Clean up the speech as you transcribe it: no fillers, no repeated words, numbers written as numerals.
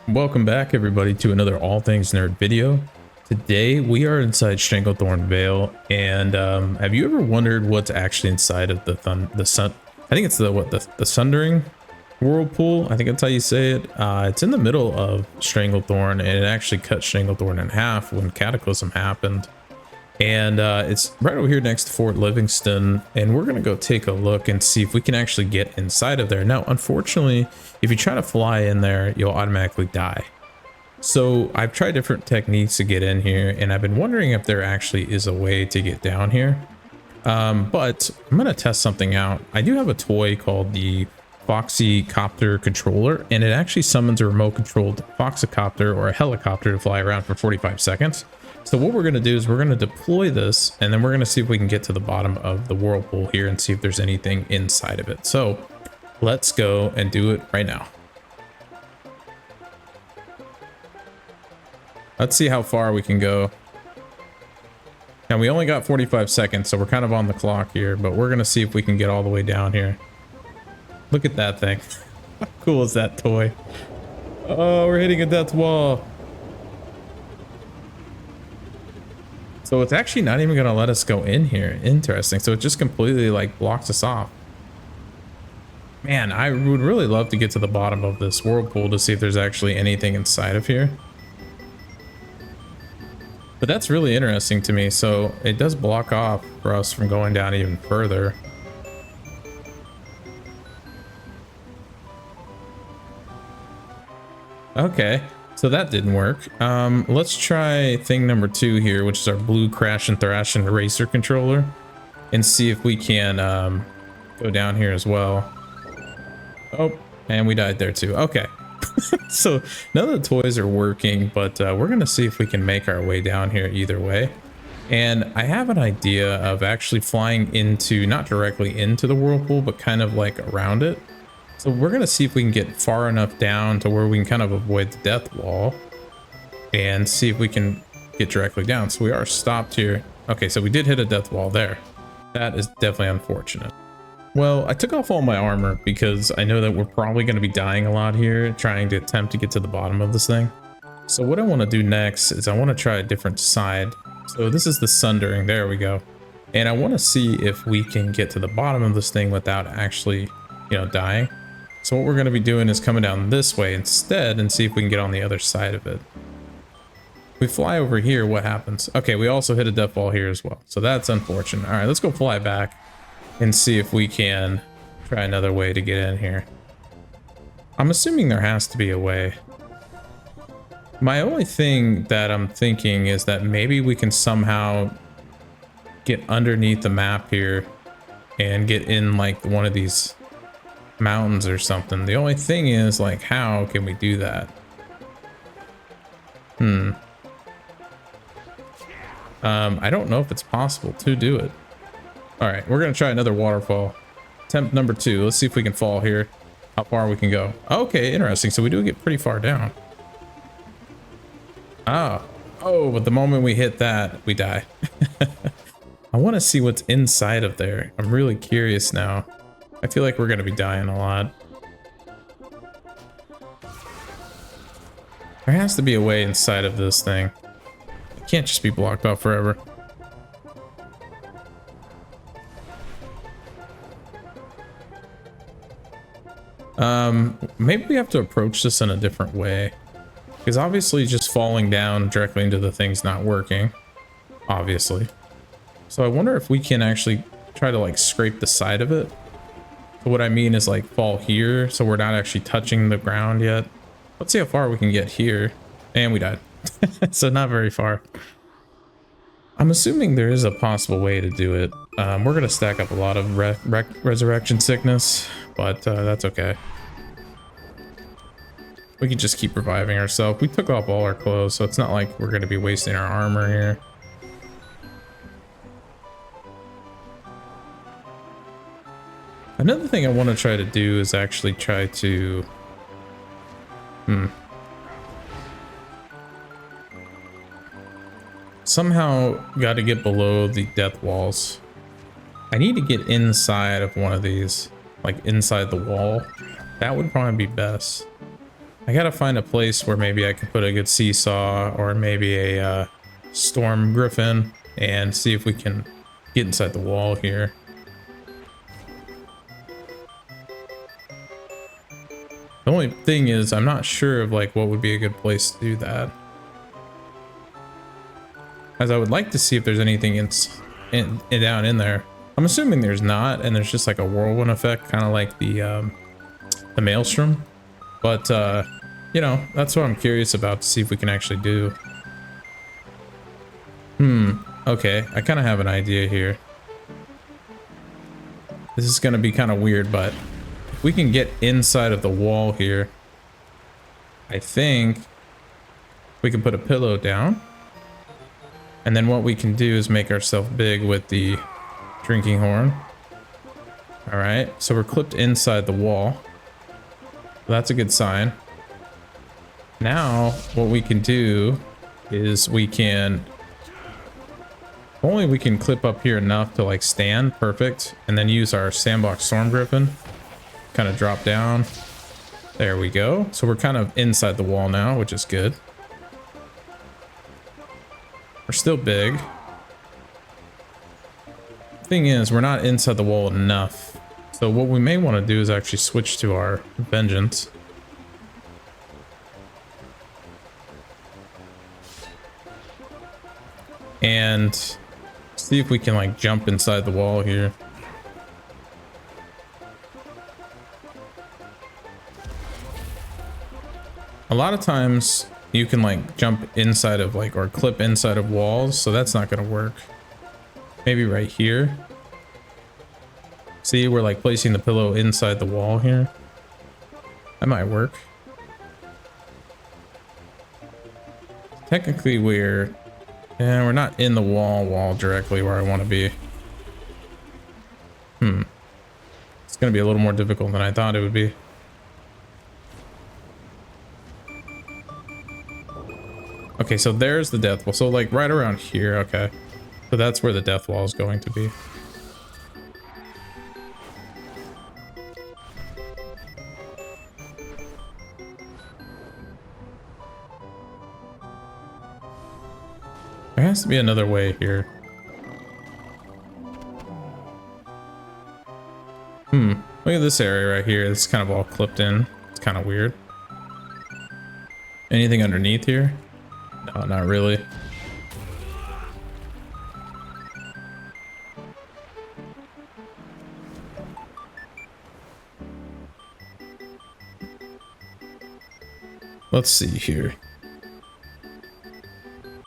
Welcome back everybody to another All Things Nerd video. Today we are inside Stranglethorn Vale, and have you ever wondered what's actually inside of the sun? I think it's the Sundering whirlpool. I think that's how you say it. It's in the middle of Stranglethorn, and it actually cut Stranglethorn in half when Cataclysm happened. And it's right over here next to Fort Livingston, and we're gonna go take a look and see if we can actually get inside of there. Now, unfortunately, if you try to fly in there, you'll automatically die. So I've tried different techniques to get in here, and I've been wondering if there actually is a way to get down here. But I'm gonna test something out. I do have a toy called the Foxycopter controller, and it actually summons a remote controlled Foxycopter or a helicopter to fly around for 45 seconds. So what we're going to do is we're going to deploy this, and then we're going to see if we can get to the bottom of the whirlpool here and see if there's anything inside of it. So let's go and do it right now. Let's see how far we can go. Now we only got 45 seconds, so we're kind of on the clock here, but we're going to see if we can get all the way down here. Look at that thing. How cool is that toy? Oh, we're hitting a death wall. So it's actually not even going to let us go in here. Interesting. So it just completely like blocks us off. Man, I would really love to get to the bottom of this whirlpool to see if there's actually anything inside of here. But that's really interesting to me. So it does block off for us from going down even further. Okay. So that didn't work. Let's try thing number 2 here, which is our blue Crash and Thrash and Eraser controller, and see if we can go down here as well. Oh, and we died there too. Okay. So none of the toys are working, but we're gonna see if we can make our way down here either way. And I have an idea of actually flying into, not directly into the whirlpool, but kind of like around it. So we're going to see if we can get far enough down to where we can kind of avoid the death wall and see if we can get directly down. So we are stopped here. Okay, so we did hit a death wall there. That is definitely unfortunate. Well, I took off all my armor because I know that we're probably going to be dying a lot here trying to attempt to get to the bottom of this thing. So what I want to do next is I want to try a different side. So this is the Sundering. There we go. And I want to see if we can get to the bottom of this thing without actually, dying. So what we're going to be doing is coming down this way instead and see if we can get on the other side of it. If we fly over here, what happens? Okay, we also hit a death wall here as well. So that's unfortunate. All right, let's go fly back and see if we can try another way to get in here. I'm assuming there has to be a way. My only thing that I'm thinking is that maybe we can somehow get underneath the map here and get in like one of these mountains or something. The only thing is, like, how can we do that? I don't know if it's possible to do it. All right, we're gonna try another waterfall. Attempt number 2. Let's see if we can fall here, how far we can go. Okay, interesting. So we do get pretty far down. Oh, but the moment we hit that, we die. I want to see what's inside of there. I'm really curious now. I feel like we're going to be dying a lot. There has to be a way inside of this thing. It can't just be blocked off forever. Maybe we have to approach this in a different way. Because obviously just falling down directly into the thing's not working. Obviously. So I wonder if we can actually try to like scrape the side of it. So what I mean is like fall here, so we're not actually touching the ground yet. Let's see how far we can get here. And we died. So not very far. I'm assuming there is a possible way to do it. We're going to stack up a lot of resurrection sickness, but that's okay. We can just keep reviving ourselves. We took off all our clothes, so it's not like we're going to be wasting our armor here. Another thing I want to try to do is actually try to... Somehow got to get below the death walls. I need to get inside of one of these, like inside the wall. That would probably be best. I gotta find a place where maybe I could put a good seesaw or maybe a storm griffin and see if we can get inside the wall here. The only thing is I'm not sure of like what would be a good place to do that. As I would like to see if there's anything down in there. I'm assuming there's not, and there's just like a whirlwind effect, kind of like the maelstrom. But you know, that's what I'm curious about to see if we can actually do. Okay, I kind of have an idea here. This is gonna be kind of weird, but if we can get inside of the wall here, I think we can put a pillow down. And then what we can do is make ourselves big with the drinking horn. All right, so we're clipped inside the wall. That's a good sign. Now, what we can do is we can... Only we can clip up here enough to like stand, perfect. And then use our sandbox storm griffin. Kind of drop down. There we go. So we're kind of inside the wall now, which is good. We're still big. Thing is, we're not inside the wall enough. So what we may want to do is actually switch to our vengeance. And see if we can like jump inside the wall here. A lot of times you can like jump inside of like, or clip inside of walls, so that's not gonna work. Maybe right here. See, we're like placing the pillow inside the wall here. That might work. Technically we're not in the wall directly where I want to be. It's gonna be a little more difficult than I thought it would be. Okay, so there's the death wall. So like right around here, okay. So that's where the death wall is going to be. There has to be another way here. Look at this area right here. It's kind of all clipped in. It's kind of weird. Anything underneath here? No, not really. Let's see here.